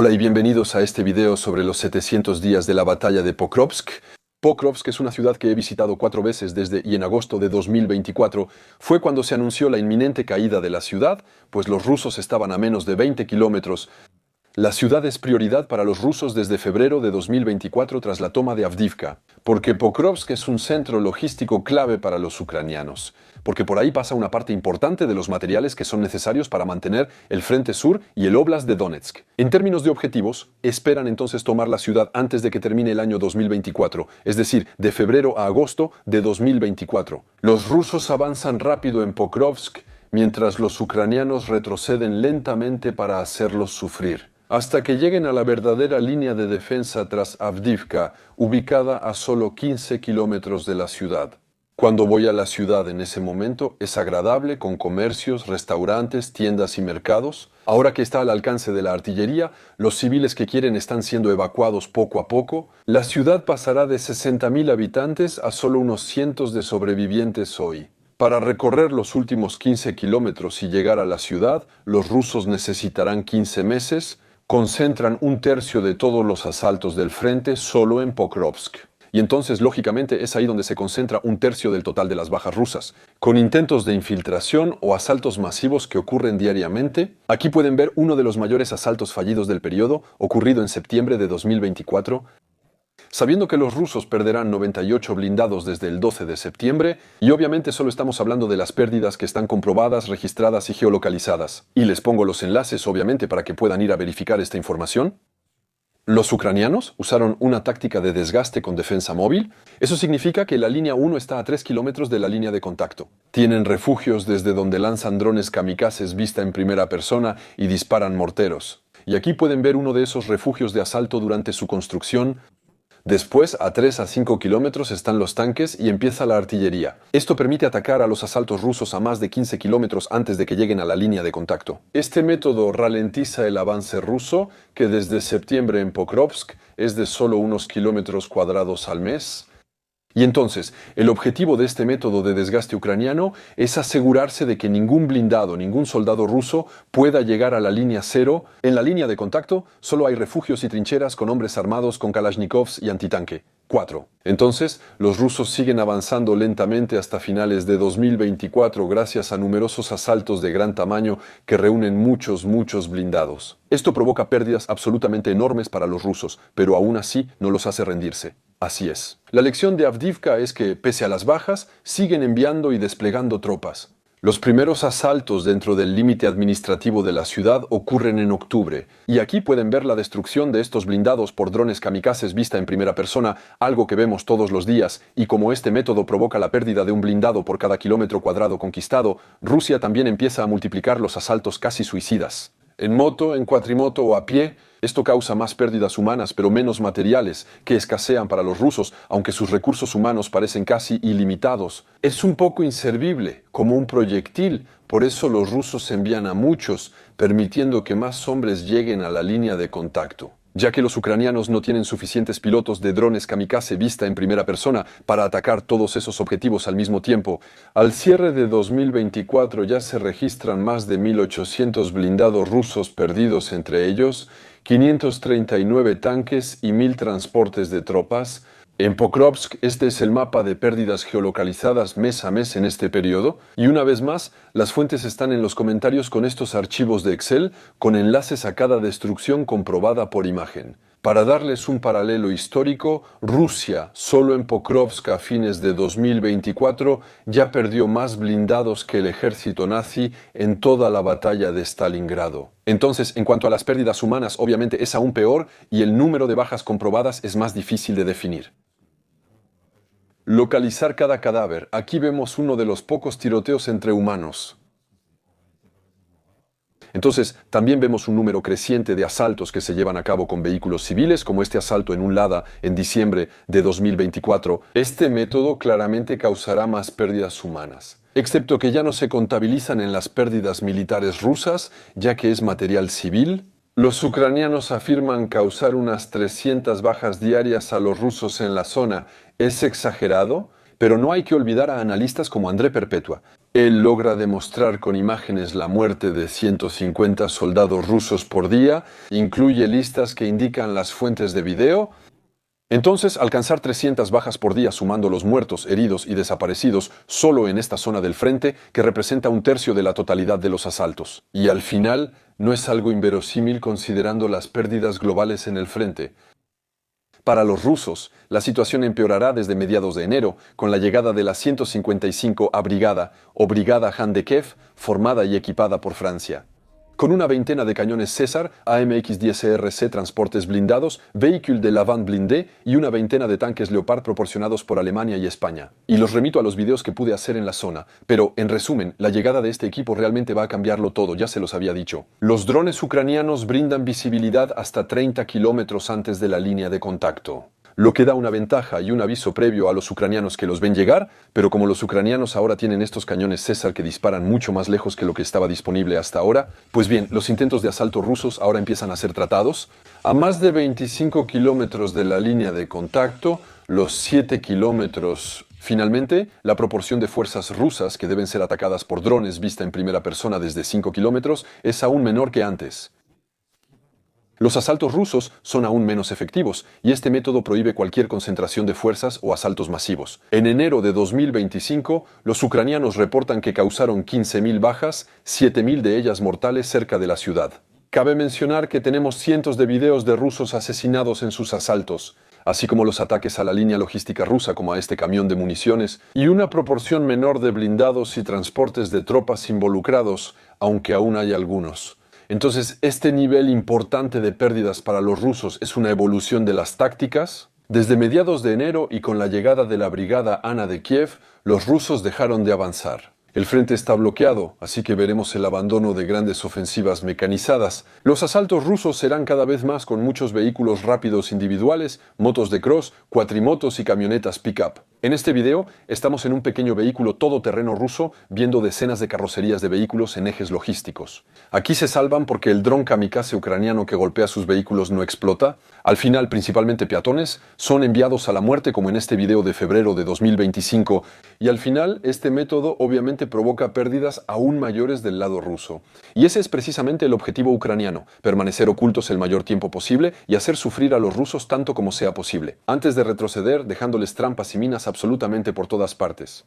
Hola y bienvenidos a este video sobre los 700 días de la batalla de Pokrovsk. Pokrovsk es una ciudad que he visitado 4 veces desde y en agosto de 2024 fue cuando se anunció la inminente caída de la ciudad, pues los rusos estaban a menos de 20 kilómetros. La ciudad es prioridad para los rusos desde febrero de 2024 tras la toma de Avdiivka, porque Pokrovsk es un centro logístico clave para los ucranianos, porque por ahí pasa una parte importante de los materiales que son necesarios para mantener el Frente Sur y el Oblast de Donetsk. En términos de objetivos, esperan entonces tomar la ciudad antes de que termine el año 2024, es decir, de febrero a agosto de 2024. Los rusos avanzan rápido en Pokrovsk, mientras los ucranianos retroceden lentamente para hacerlos sufrir, hasta que lleguen a la verdadera línea de defensa tras Avdiivka, ubicada a solo 15 kilómetros de la ciudad. Cuando voy a la ciudad en ese momento, es agradable con comercios, restaurantes, tiendas y mercados. Ahora que está al alcance de la artillería, los civiles que quieren están siendo evacuados poco a poco. La ciudad pasará de 60.000 habitantes a solo unos cientos de sobrevivientes hoy. Para recorrer los últimos 15 kilómetros y llegar a la ciudad, los rusos necesitarán 15 meses. Concentran un tercio de todos los asaltos del frente solo en Pokrovsk. Y entonces, lógicamente, es ahí donde se concentra un tercio del total de las bajas rusas. Con intentos de infiltración o asaltos masivos que ocurren diariamente, aquí pueden ver uno de los mayores asaltos fallidos del periodo, ocurrido en septiembre de 2024, sabiendo que los rusos perderán 98 blindados desde el 12 de septiembre, y obviamente solo estamos hablando de las pérdidas que están comprobadas, registradas y geolocalizadas. Y les pongo los enlaces, obviamente, para que puedan ir a verificar esta información. Los ucranianos usaron una táctica de desgaste con defensa móvil. Eso significa que la línea 1 está a 3 kilómetros de la línea de contacto. Tienen refugios desde donde lanzan drones kamikazes vista en primera persona y disparan morteros. Y aquí pueden ver uno de esos refugios de asalto durante su construcción. Después, a 3 a 5 kilómetros están los tanques y empieza la artillería. Esto permite atacar a los asaltos rusos a más de 15 kilómetros antes de que lleguen a la línea de contacto. Este método ralentiza el avance ruso, que desde septiembre en Pokrovsk es de solo unos kilómetros cuadrados al mes. Y entonces, el objetivo de este método de desgaste ucraniano es asegurarse de que ningún blindado, ningún soldado ruso pueda llegar a la línea cero. En la línea de contacto solo hay refugios y trincheras con hombres armados con kalashnikovs y antitanque. 4. Entonces, los rusos siguen avanzando lentamente hasta finales de 2024 gracias a numerosos asaltos de gran tamaño que reúnen muchos blindados. Esto provoca pérdidas absolutamente enormes para los rusos, pero aún así no los hace rendirse. Así es. La lección de Avdiivka es que, pese a las bajas, siguen enviando y desplegando tropas. Los primeros asaltos dentro del límite administrativo de la ciudad ocurren en octubre, y aquí pueden ver la destrucción de estos blindados por drones kamikazes vista en primera persona, algo que vemos todos los días, y como este método provoca la pérdida de un blindado por cada kilómetro cuadrado conquistado, Rusia también empieza a multiplicar los asaltos casi suicidas. En moto, en cuatrimoto o a pie, esto causa más pérdidas humanas pero menos materiales, que escasean para los rusos, aunque sus recursos humanos parecen casi ilimitados. Es un poco inservible, como un proyectil, por eso los rusos envían a muchos, permitiendo que más hombres lleguen a la línea de contacto, ya que los ucranianos no tienen suficientes pilotos de drones kamikaze vista en primera persona para atacar todos esos objetivos al mismo tiempo. Al cierre de 2024 ya se registran más de 1.800 blindados rusos perdidos, entre ellos 539 tanques y 1.000 transportes de tropas. En Pokrovsk, este es el mapa de pérdidas geolocalizadas mes a mes en este periodo, y una vez más, las fuentes están en los comentarios con estos archivos de Excel con enlaces a cada destrucción comprobada por imagen. Para darles un paralelo histórico, Rusia, solo en Pokrovsk a fines de 2024, ya perdió más blindados que el ejército nazi en toda la batalla de Stalingrado. Entonces, en cuanto a las pérdidas humanas, obviamente es aún peor y el número de bajas comprobadas es más difícil de definir. Localizar cada cadáver. Aquí vemos uno de los pocos tiroteos entre humanos. Entonces, también vemos un número creciente de asaltos que se llevan a cabo con vehículos civiles, como este asalto en un Lada en diciembre de 2024. Este método claramente causará más pérdidas humanas, excepto que ya no se contabilizan en las pérdidas militares rusas, ya que es material civil. Los ucranianos afirman causar unas 300 bajas diarias a los rusos en la zona. ¿Es exagerado? Pero no hay que olvidar a analistas como André Perpetua. Él logra demostrar con imágenes la muerte de 150 soldados rusos por día, incluye listas que indican las fuentes de video. Entonces, alcanzar 300 bajas por día sumando los muertos, heridos y desaparecidos solo en esta zona del frente, que representa un tercio de la totalidad de los asaltos. Y al final, no es algo inverosímil considerando las pérdidas globales en el frente. Para los rusos, la situación empeorará desde mediados de enero, con la llegada de la 155A Brigada o Brigada Han de Kiev, formada y equipada por Francia. Con una veintena de cañones César, AMX-10RC transportes blindados, vehículos de l'Avant blindé y una veintena de tanques Leopard proporcionados por Alemania y España. Y los remito a los videos que pude hacer en la zona. Pero, en resumen, la llegada de este equipo realmente va a cambiarlo todo, ya se los había dicho. Los drones ucranianos brindan visibilidad hasta 30 kilómetros antes de la línea de contacto, lo que da una ventaja y un aviso previo a los ucranianos que los ven llegar, pero como los ucranianos ahora tienen estos cañones César que disparan mucho más lejos que lo que estaba disponible hasta ahora, pues bien, los intentos de asalto rusos ahora empiezan a ser tratados. A más de 25 kilómetros de la línea de contacto, los 7 kilómetros. Finalmente, la proporción de fuerzas rusas que deben ser atacadas por drones vista en primera persona desde 5 kilómetros es aún menor que antes. Los asaltos rusos son aún menos efectivos, y este método prohíbe cualquier concentración de fuerzas o asaltos masivos. En enero de 2025, los ucranianos reportan que causaron 15.000 bajas, 7.000 de ellas mortales cerca de la ciudad. Cabe mencionar que tenemos cientos de videos de rusos asesinados en sus asaltos, así como los ataques a la línea logística rusa como a este camión de municiones, y una proporción menor de blindados y transportes de tropas involucrados, aunque aún hay algunos. Entonces, este nivel importante de pérdidas para los rusos es una evolución de las tácticas. Desde mediados de enero y con la llegada de la Brigada Ana de Kiev, los rusos dejaron de avanzar. El frente está bloqueado, así que veremos el abandono de grandes ofensivas mecanizadas. Los asaltos rusos serán cada vez más con muchos vehículos rápidos individuales, motos de cross, cuatrimotos y camionetas pick-up. En este video estamos en un pequeño vehículo todoterreno ruso viendo decenas de carrocerías de vehículos en ejes logísticos. Aquí se salvan porque el dron kamikaze ucraniano que golpea sus vehículos no explota. Al final, principalmente peatones, son enviados a la muerte como en este video de febrero de 2025. Y al final, este método obviamente provoca pérdidas aún mayores del lado ruso. Y ese es precisamente el objetivo ucraniano, permanecer ocultos el mayor tiempo posible y hacer sufrir a los rusos tanto como sea posible, antes de retroceder dejándoles trampas y minas absolutamente por todas partes.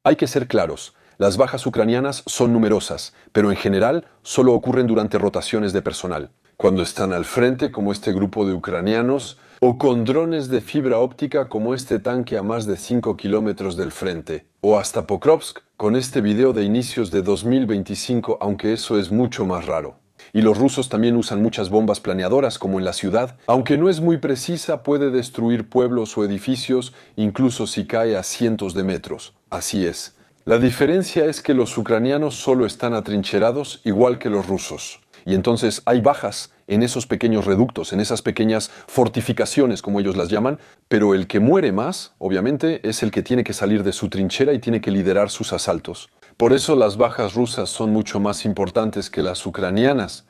Hay que ser claros, las bajas ucranianas son numerosas, pero en general solo ocurren durante rotaciones de personal. Cuando están al frente, como este grupo de ucranianos, o con drones de fibra óptica como este tanque a más de 5 kilómetros del frente, o hasta Pokrovsk, con este video de inicios de 2025, aunque eso es mucho más raro. Y los rusos también usan muchas bombas planeadoras como en la ciudad. Aunque no es muy precisa, puede destruir pueblos o edificios, incluso si cae a cientos de metros. Así es. La diferencia es que los ucranianos solo están atrincherados igual que los rusos. Y entonces hay bajas en esos pequeños reductos, en esas pequeñas fortificaciones, como ellos las llaman, pero el que muere más, obviamente, es el que tiene que salir de su trinchera y tiene que liderar sus asaltos. Por eso las bajas rusas son mucho más importantes que las ucranianas.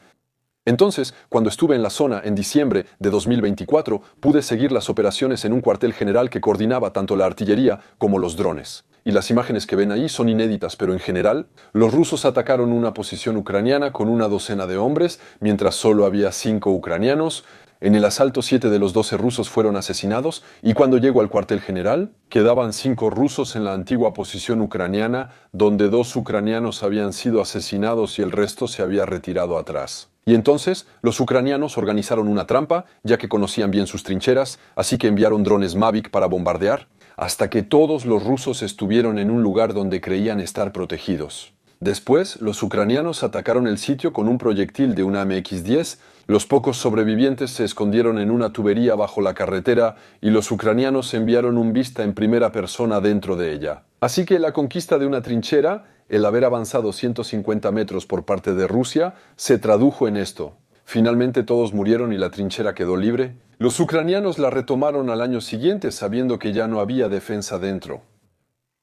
Entonces, cuando estuve en la zona en diciembre de 2024, pude seguir las operaciones en un cuartel general que coordinaba tanto la artillería como los drones. Y las imágenes que ven ahí son inéditas, pero en general, los rusos atacaron una posición ucraniana con una docena de hombres, mientras solo había 5 ucranianos. En el asalto 7 de los 12 rusos fueron asesinados, y cuando llego al cuartel general, quedaban 5 rusos en la antigua posición ucraniana, donde 2 ucranianos habían sido asesinados y el resto se había retirado atrás. Y entonces, los ucranianos organizaron una trampa, ya que conocían bien sus trincheras, así que enviaron drones Mavic para bombardear, hasta que todos los rusos estuvieron en un lugar donde creían estar protegidos. Después, los ucranianos atacaron el sitio con un proyectil de una MX-10, los pocos sobrevivientes se escondieron en una tubería bajo la carretera y los ucranianos enviaron un vista en primera persona dentro de ella. Así que la conquista de una trinchera, el haber avanzado 150 metros por parte de Rusia, se tradujo en esto. Finalmente todos murieron y la trinchera quedó libre. Los ucranianos la retomaron al año siguiente sabiendo que ya no había defensa dentro.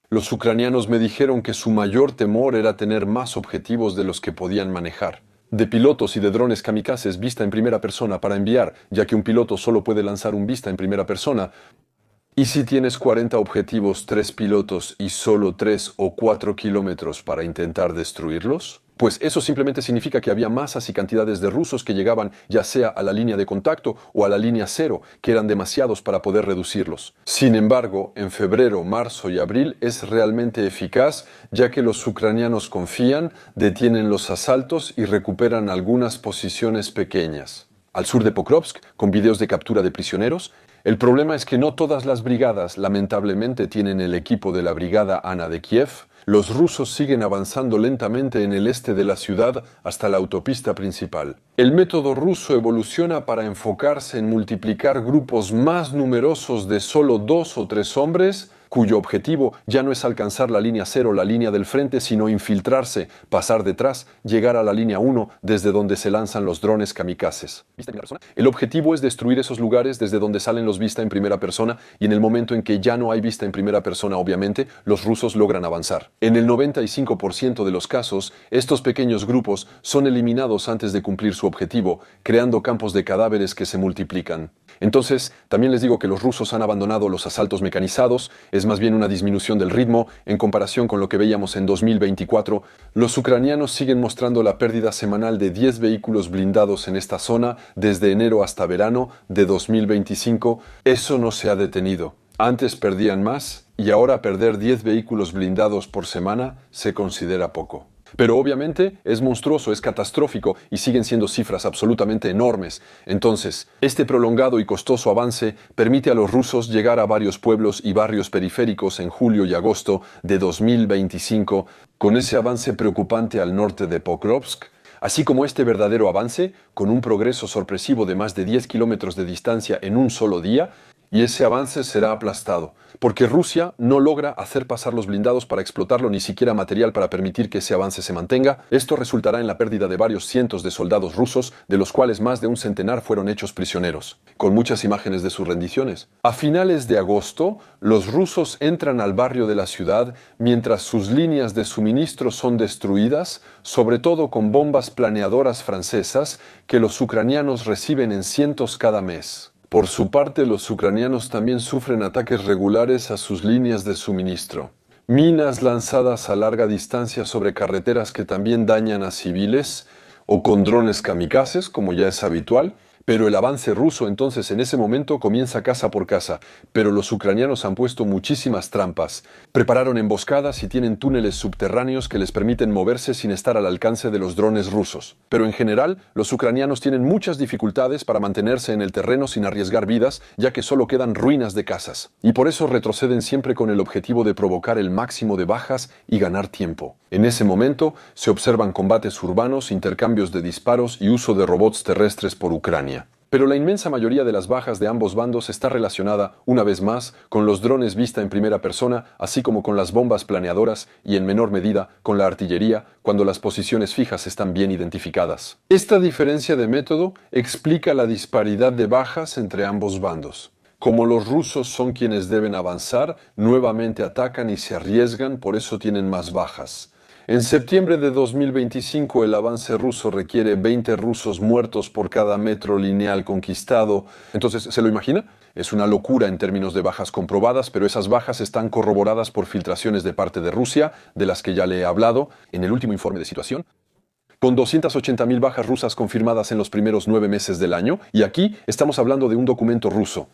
Los ucranianos me dijeron que su mayor temor era tener más objetivos de los que podían manejar. De pilotos y de drones kamikazes vista en primera persona para enviar, ya que un piloto solo puede lanzar un vista en primera persona. ¿Y si tienes 40 objetivos, 3 pilotos y solo 3 o 4 kilómetros para intentar destruirlos? Pues eso simplemente significa que había masas y cantidades de rusos que llegaban ya sea a la línea de contacto o a la línea cero, que eran demasiados para poder reducirlos. Sin embargo, en febrero, marzo y abril es realmente eficaz, ya que los ucranianos confían, detienen los asaltos y recuperan algunas posiciones pequeñas. Al sur de Pokrovsk, con videos de captura de prisioneros, el problema es que no todas las brigadas, lamentablemente, tienen el equipo de la brigada Ana de Kiev. Los rusos siguen avanzando lentamente en el este de la ciudad hasta la autopista principal. El método ruso evoluciona para enfocarse en multiplicar grupos más numerosos de solo 2 o 3 hombres, cuyo objetivo ya no es alcanzar la línea cero, la línea del frente, sino infiltrarse, pasar detrás, llegar a la línea 1 desde donde se lanzan los drones kamikazes. El objetivo es destruir esos lugares desde donde salen los vista en primera persona, y en el momento en que ya no hay vista en primera persona, obviamente, los rusos logran avanzar. En el 95% de los casos, estos pequeños grupos son eliminados antes de cumplir su objetivo, creando campos de cadáveres que se multiplican. Entonces, también les digo que los rusos han abandonado los asaltos mecanizados, es más bien una disminución del ritmo en comparación con lo que veíamos en 2024. Los ucranianos siguen mostrando la pérdida semanal de 10 vehículos blindados en esta zona desde enero hasta verano de 2025. Eso no se ha detenido. Antes perdían más y ahora perder 10 vehículos blindados por semana se considera poco. Pero obviamente es monstruoso, es catastrófico y siguen siendo cifras absolutamente enormes. Entonces, este prolongado y costoso avance permite a los rusos llegar a varios pueblos y barrios periféricos en julio y agosto de 2025, con ese avance preocupante al norte de Pokrovsk, así como este verdadero avance, con un progreso sorpresivo de más de 10 kilómetros de distancia en un solo día, y ese avance será aplastado, porque Rusia no logra hacer pasar los blindados para explotarlo, ni siquiera material para permitir que ese avance se mantenga. Esto resultará en la pérdida de varios cientos de soldados rusos, de los cuales más de un centenar fueron hechos prisioneros, con muchas imágenes de sus rendiciones. A finales de agosto, los rusos entran al barrio de la ciudad mientras sus líneas de suministro son destruidas, sobre todo con bombas planeadoras francesas que los ucranianos reciben en cientos cada mes. Por su parte, los ucranianos también sufren ataques regulares a sus líneas de suministro. Minas lanzadas a larga distancia sobre carreteras que también dañan a civiles, o con drones kamikazes, como ya es habitual. Pero el avance ruso entonces en ese momento comienza casa por casa, pero los ucranianos han puesto muchísimas trampas. Prepararon emboscadas y tienen túneles subterráneos que les permiten moverse sin estar al alcance de los drones rusos. Pero en general, los ucranianos tienen muchas dificultades para mantenerse en el terreno sin arriesgar vidas, ya que solo quedan ruinas de casas. Y por eso retroceden siempre con el objetivo de provocar el máximo de bajas y ganar tiempo. En ese momento se observan combates urbanos, intercambios de disparos y uso de robots terrestres por Ucrania. Pero la inmensa mayoría de las bajas de ambos bandos está relacionada, una vez más, con los drones vista en primera persona, así como con las bombas planeadoras y, en menor medida, con la artillería, cuando las posiciones fijas están bien identificadas. Esta diferencia de método explica la disparidad de bajas entre ambos bandos. Como los rusos son quienes deben avanzar, nuevamente atacan y se arriesgan, por eso tienen más bajas. En septiembre de 2025 el avance ruso requiere 20 rusos muertos por cada metro lineal conquistado. Entonces, ¿se lo imagina? Es una locura en términos de bajas comprobadas, pero esas bajas están corroboradas por filtraciones de parte de Rusia, de las que ya le he hablado en el último informe de situación, con 280.000 bajas rusas confirmadas en los primeros 9 meses del año, y aquí estamos hablando de un documento ruso.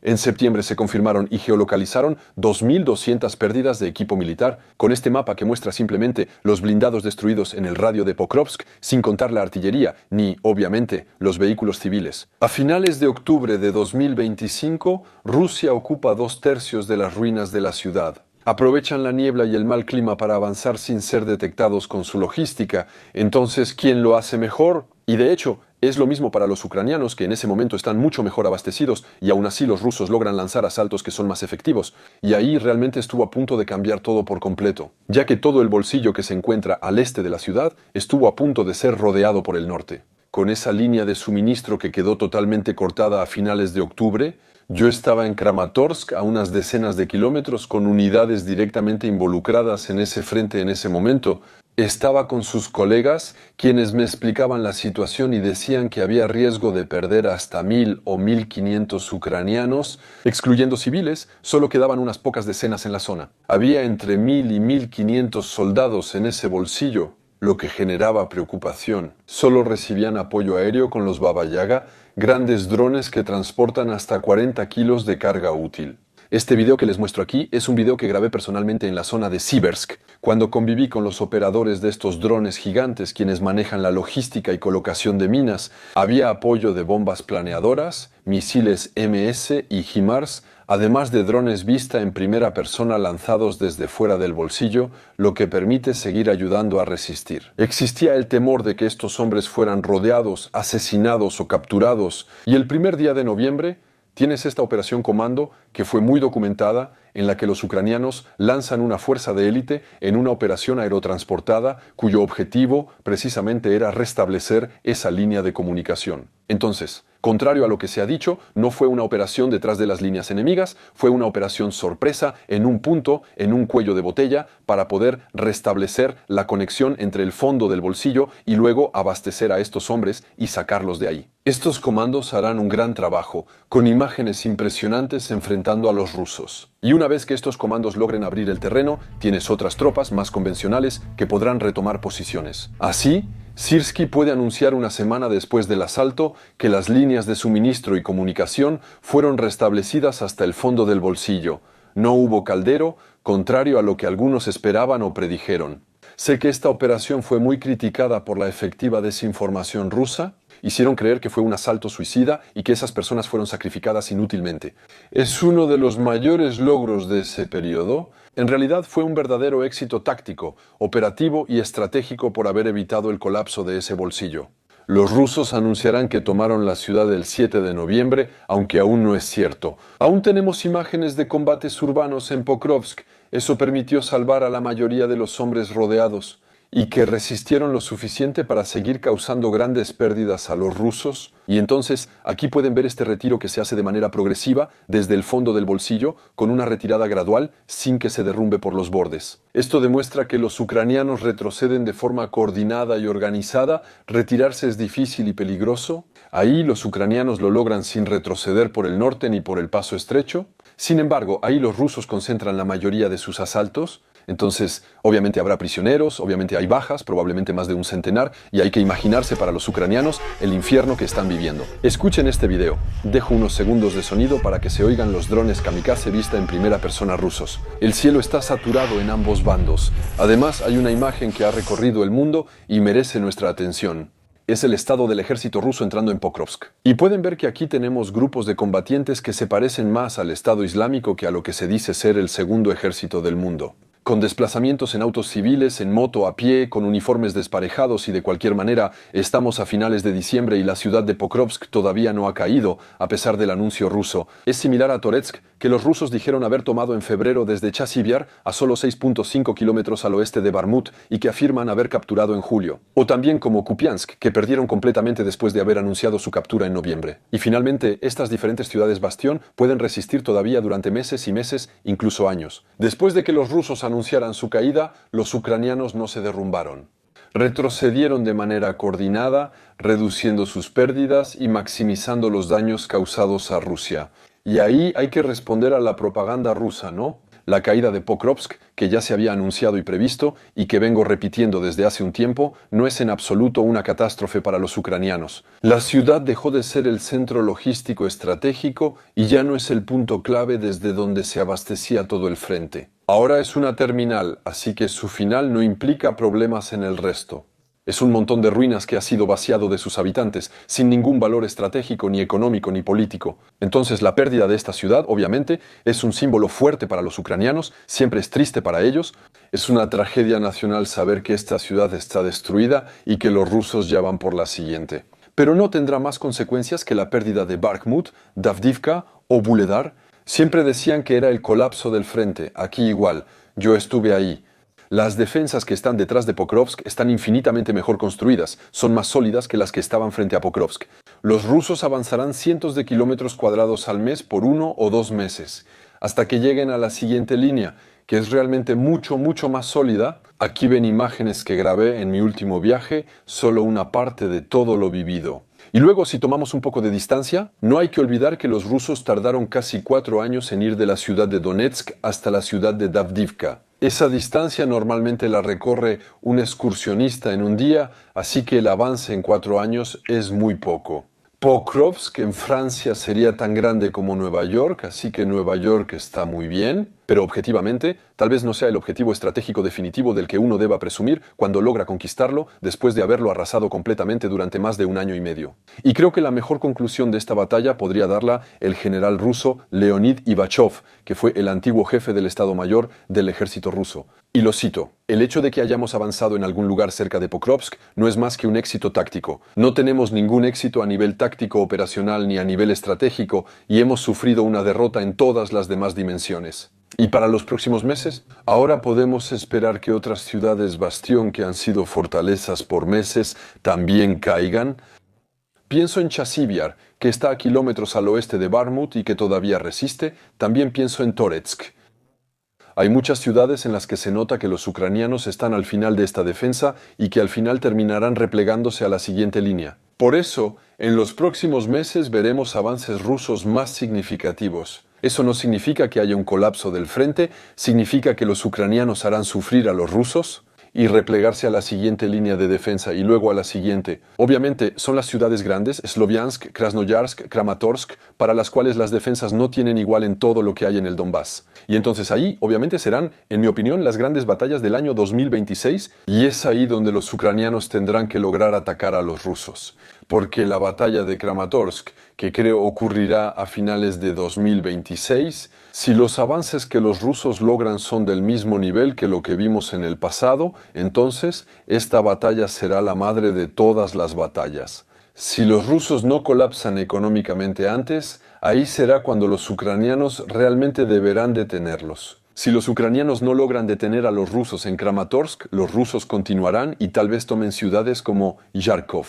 En septiembre se confirmaron y geolocalizaron 2.200 pérdidas de equipo militar, con este mapa que muestra simplemente los blindados destruidos en el radio de Pokrovsk, sin contar la artillería, ni, obviamente, los vehículos civiles. A finales de octubre de 2025, Rusia ocupa 2/3 de las ruinas de la ciudad. Aprovechan la niebla y el mal clima para avanzar sin ser detectados con su logística. Entonces, ¿quién lo hace mejor? Y de hecho, es lo mismo para los ucranianos, que en ese momento están mucho mejor abastecidos, y aún así los rusos logran lanzar asaltos que son más efectivos. Y ahí realmente estuvo a punto de cambiar todo por completo, ya que todo el bolsillo que se encuentra al este de la ciudad estuvo a punto de ser rodeado por el norte. Con esa línea de suministro que quedó totalmente cortada a finales de octubre, yo estaba en Kramatorsk, a unas decenas de kilómetros, con unidades directamente involucradas en ese frente en ese momento. Estaba con sus colegas, quienes me explicaban la situación y decían que había riesgo de perder hasta 1000 o 1500 ucranianos, excluyendo civiles, solo quedaban unas pocas decenas en la zona. Había entre 1000 y 1500 soldados en ese bolsillo, lo que generaba preocupación. Solo recibían apoyo aéreo con los Baba Yaga, grandes drones que transportan hasta 40 kilos de carga útil. Este video que les muestro aquí es un video que grabé personalmente en la zona de Siversk, cuando conviví con los operadores de estos drones gigantes quienes manejan la logística y colocación de minas. Había apoyo de bombas planeadoras, misiles MS y HIMARS, además de drones vista en primera persona lanzados desde fuera del bolsillo, lo que permite seguir ayudando a resistir. Existía el temor de que estos hombres fueran rodeados, asesinados o capturados, y el primer día de noviembre tienes esta operación Comando que fue muy documentada, en la que los ucranianos lanzan una fuerza de élite en una operación aerotransportada cuyo objetivo precisamente era restablecer esa línea de comunicación. Entonces, contrario a lo que se ha dicho, no fue una operación detrás de las líneas enemigas, fue una operación sorpresa en un punto, en un cuello de botella, para poder restablecer la conexión entre el fondo del bolsillo y luego abastecer a estos hombres y sacarlos de ahí. Estos comandos harán un gran trabajo, con imágenes impresionantes enfrentando a los rusos. Y una vez que estos comandos logren abrir el terreno, tienes otras tropas más convencionales que podrán retomar posiciones. Así, Syrski puede anunciar una semana después del asalto que las líneas de suministro y comunicación fueron restablecidas hasta el fondo del bolsillo. No hubo caldero, contrario a lo que algunos esperaban o predijeron. Sé que esta operación fue muy criticada por la efectiva desinformación rusa. Hicieron creer que fue un asalto suicida y que esas personas fueron sacrificadas inútilmente. Es uno de los mayores logros de ese periodo. En realidad fue un verdadero éxito táctico, operativo y estratégico por haber evitado el colapso de ese bolsillo. Los rusos anunciarán que tomaron la ciudad el 7 de noviembre, aunque aún no es cierto. Aún tenemos imágenes de combates urbanos en Pokrovsk. Eso permitió salvar a la mayoría de los hombres rodeados, y que resistieron lo suficiente para seguir causando grandes pérdidas a los rusos. Y entonces aquí pueden ver este retiro que se hace de manera progresiva desde el fondo del bolsillo, con una retirada gradual sin que se derrumbe por los bordes. Esto demuestra que los ucranianos retroceden de forma coordinada y organizada. Retirarse es difícil y peligroso. Ahí los ucranianos lo logran sin retroceder por el norte ni por el paso estrecho. Sin embargo, ahí los rusos concentran la mayoría de sus asaltos. Entonces, obviamente habrá prisioneros, obviamente hay bajas, probablemente más de un centenar, y hay que imaginarse para los ucranianos el infierno que están viviendo. Escuchen este video. Dejo unos segundos de sonido para que se oigan los drones kamikaze vista en primera persona rusos. El cielo está saturado en ambos bandos. Además, hay una imagen que ha recorrido el mundo y merece nuestra atención. Es el estado del ejército ruso entrando en Pokrovsk. Y pueden ver que aquí tenemos grupos de combatientes que se parecen más al Estado Islámico que a lo que se dice ser el segundo ejército del mundo. Con desplazamientos en autos civiles, en moto, a pie, con uniformes desparejados y de cualquier manera, estamos a finales de diciembre y la ciudad de Pokrovsk todavía no ha caído, a pesar del anuncio ruso. Es similar a Toretsk, que los rusos dijeron haber tomado en febrero desde Chasivyar, a solo 6.5 kilómetros al oeste de Barmut, y que afirman haber capturado en julio. O también como Kupiansk, que perdieron completamente después de haber anunciado su captura en noviembre. Y finalmente, estas diferentes ciudades bastión pueden resistir todavía durante meses y meses, incluso años. Después de que los rusos anunciaran su caída, los ucranianos no se derrumbaron. Retrocedieron de manera coordinada, reduciendo sus pérdidas y maximizando los daños causados a Rusia. Y ahí hay que responder a la propaganda rusa, ¿no? La caída de Pokrovsk, que ya se había anunciado y previsto, y que vengo repitiendo desde hace un tiempo, no es en absoluto una catástrofe para los ucranianos. La ciudad dejó de ser el centro logístico estratégico y ya no es el punto clave desde donde se abastecía todo el frente. Ahora es una terminal, así que su final no implica problemas en el resto. Es un montón de ruinas que ha sido vaciado de sus habitantes, sin ningún valor estratégico, ni económico, ni político. Entonces la pérdida de esta ciudad, obviamente, es un símbolo fuerte para los ucranianos, siempre es triste para ellos. Es una tragedia nacional saber que esta ciudad está destruida y que los rusos ya van por la siguiente. Pero no tendrá más consecuencias que la pérdida de Bakhmut, Davdivka o Vuhledar. Siempre decían que era el colapso del frente, aquí igual, yo estuve ahí. Las defensas que están detrás de Pokrovsk están infinitamente mejor construidas, son más sólidas que las que estaban frente a Pokrovsk. Los rusos avanzarán cientos de kilómetros cuadrados al mes por 1 o 2 meses, hasta que lleguen a la siguiente línea, que es realmente mucho más sólida, Aquí ven imágenes que grabé en mi último viaje, solo una parte de todo lo vivido. Y luego, si tomamos un poco de distancia, no hay que olvidar que los rusos tardaron casi 4 años en ir de la ciudad de Donetsk hasta la ciudad de Avdiivka. Esa distancia normalmente la recorre un excursionista en un día, así que el avance en 4 años es muy poco. Pokrovsk en Francia sería tan grande como Nueva York, así que Nueva York está muy bien, pero objetivamente, tal vez no sea el objetivo estratégico definitivo del que uno deba presumir cuando logra conquistarlo después de haberlo arrasado completamente durante más de 1 año y medio. Y creo que la mejor conclusión de esta batalla podría darla el general ruso Leonid Ivachov, que fue el antiguo jefe del Estado Mayor del ejército ruso. Y lo cito: el hecho de que hayamos avanzado en algún lugar cerca de Pokrovsk no es más que un éxito táctico. No tenemos ningún éxito a nivel táctico operacional ni a nivel estratégico y hemos sufrido una derrota en todas las demás dimensiones. ¿Y para los próximos meses? Ahora podemos esperar que otras ciudades bastión que han sido fortalezas por meses también caigan. Pienso en Chasivyar, que está a kilómetros al oeste de Bakhmut y que todavía resiste. También pienso en Toretsk. Hay muchas ciudades en las que se nota que los ucranianos están al final de esta defensa y que al final terminarán replegándose a la siguiente línea. Por eso, en los próximos meses veremos avances rusos más significativos. Eso no significa que haya un colapso del frente, significa que los ucranianos harán sufrir a los rusos y replegarse a la siguiente línea de defensa y luego a la siguiente. Obviamente son las ciudades grandes, Sloviansk, Krasnoyarsk, Kramatorsk, para las cuales las defensas no tienen igual en todo lo que hay en el Donbass. Y entonces ahí obviamente serán, en mi opinión, las grandes batallas del año 2026 y es ahí donde los ucranianos tendrán que lograr atacar a los rusos. Porque la batalla de Kramatorsk, que creo ocurrirá a finales de 2026, si los avances que los rusos logran son del mismo nivel que lo que vimos en el pasado, entonces esta batalla será la madre de todas las batallas. Si los rusos no colapsan económicamente antes, ahí será cuando los ucranianos realmente deberán detenerlos. Si los ucranianos no logran detener a los rusos en Kramatorsk, los rusos continuarán y tal vez tomen ciudades como Yarkov.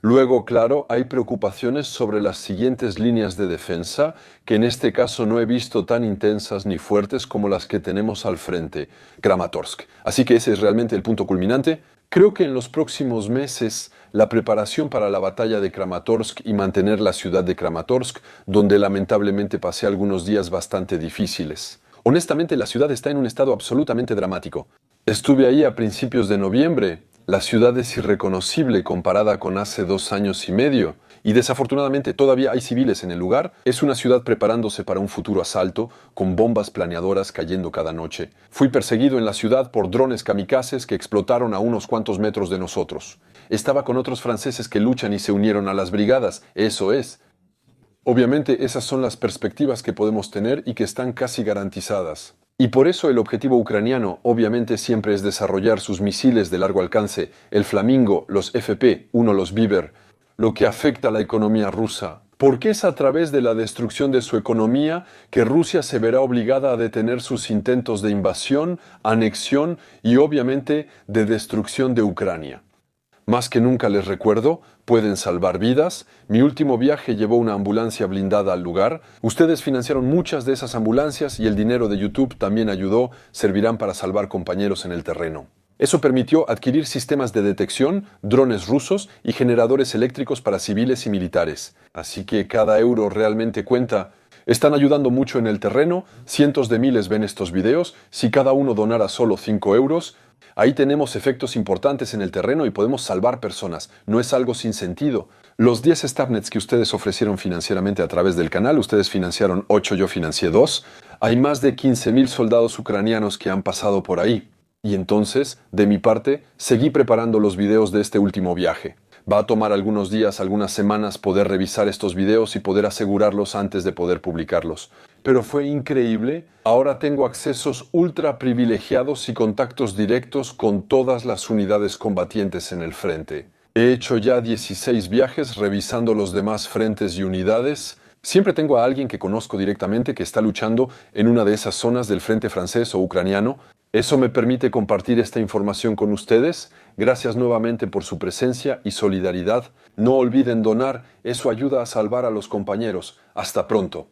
Luego, claro, hay preocupaciones sobre las siguientes líneas de defensa, que en este caso no he visto tan intensas ni fuertes como las que tenemos al frente, Kramatorsk. Así que ese es realmente el punto culminante. Creo que en los próximos meses la preparación para la batalla de Kramatorsk y mantener la ciudad de Kramatorsk, donde lamentablemente pasé algunos días bastante difíciles. Honestamente, la ciudad está en un estado absolutamente dramático. Estuve ahí a principios de noviembre. La ciudad es irreconocible comparada con hace 2 años y medio, y desafortunadamente todavía hay civiles en el lugar. Es una ciudad preparándose para un futuro asalto, con bombas planeadoras cayendo cada noche. Fui perseguido en la ciudad por drones kamikazes que explotaron a unos cuantos metros de nosotros. Estaba con otros franceses que luchan y se unieron a las brigadas, eso es. Obviamente esas son las perspectivas que podemos tener y que están casi garantizadas. Y por eso el objetivo ucraniano obviamente siempre es desarrollar sus misiles de largo alcance, el Flamingo, los FP-1, los Beaver, lo que afecta a la economía rusa. Porque es a través de la destrucción de su economía que Rusia se verá obligada a detener sus intentos de invasión, anexión y obviamente de destrucción de Ucrania. Más que nunca les recuerdo, pueden salvar vidas. Mi último viaje llevó una ambulancia blindada al lugar. Ustedes financiaron muchas de esas ambulancias y el dinero de YouTube también ayudó, servirán para salvar compañeros en el terreno. Eso permitió adquirir sistemas de detección, drones rusos y generadores eléctricos para civiles y militares. Así que cada euro realmente cuenta. Están ayudando mucho en el terreno, cientos de miles ven estos videos. Si cada uno donara solo 5 euros, ahí tenemos efectos importantes en el terreno y podemos salvar personas. No es algo sin sentido. Los 10 Starnets que ustedes ofrecieron financieramente a través del canal, ustedes financiaron 8, yo financié 2. Hay más de 15.000 soldados ucranianos que han pasado por ahí. Y entonces, de mi parte, seguí preparando los videos de este último viaje. Va a tomar algunos días, algunas semanas poder revisar estos videos y poder asegurarlos antes de poder publicarlos. Pero fue increíble. Ahora tengo accesos ultra privilegiados y contactos directos con todas las unidades combatientes en el frente. He hecho ya 16 viajes revisando los demás frentes y unidades. Siempre tengo a alguien que conozco directamente que está luchando en una de esas zonas del frente francés o ucraniano. Eso me permite compartir esta información con ustedes. Gracias nuevamente por su presencia y solidaridad. No olviden donar, eso ayuda a salvar a los compañeros. Hasta pronto.